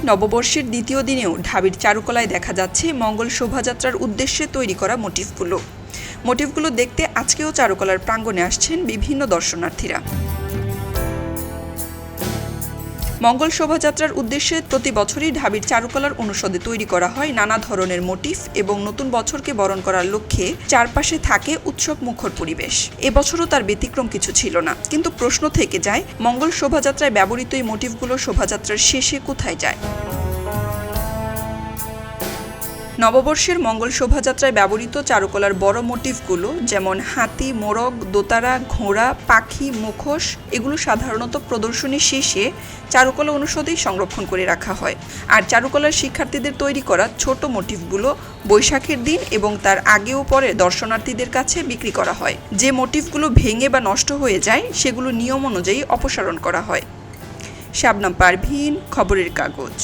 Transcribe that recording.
নববর্ষের দ্বিতীয় দিনেও ঢাবির চারুকলায় দেখা যাচ্ছে মঙ্গল শোভাযাত্রার উদ্দেশ্যে তৈরি করা মোটিফগুলো দেখতে আজকেও চারুকলার প্রাঙ্গণে আসছেন বিভিন্ন দর্শনার্থীরা। মঙ্গল শোভাযাত্রার উদ্দেশ্যে প্রতি বছরই ঢাবির চারুকলার অনুষদে তৈরি করা হয় নানা ধরনের মোটিফ এবং নতুন বছরকে বরণ করার লক্ষ্যে চারপাশে থাকে উৎসব মুখর পরিবেশ। এবছরও তার ব্যতিক্রম কিছু ছিল না, কিন্তু প্রশ্ন থেকে যায় মঙ্গল শোভাযাত্রায় ব্যবহৃত এই মোটিফগুলো শোভাযাত্রার শেষে কোথায় যায়। নববর্ষের মঙ্গল শোভাযাত্রায় ব্যবহৃত চারুকলার বড় মোটিফগুলো যেমন হাতি, মোরগ, দোতারা, ঘোড়া, পাখি, মুখোশ এগুলো সাধারণত প্রদর্শনী শেষে চারুকলা অনুষদেই সংরক্ষণ করে রাখা হয়। আর চারুকলার শিক্ষার্থীদের তৈরি করা ছোট মোটিফগুলো বৈশাখের দিন এবং তার আগে ও পরে দর্শনার্থীদের কাছে বিক্রি করা হয়। যে মোটিফগুলো ভেঙে বা নষ্ট হয়ে যায় সেগুলো নিয়ম অনুযায়ী অপসারণ করা হয়। শাবনাম পারভীন, খবরের কাগজ।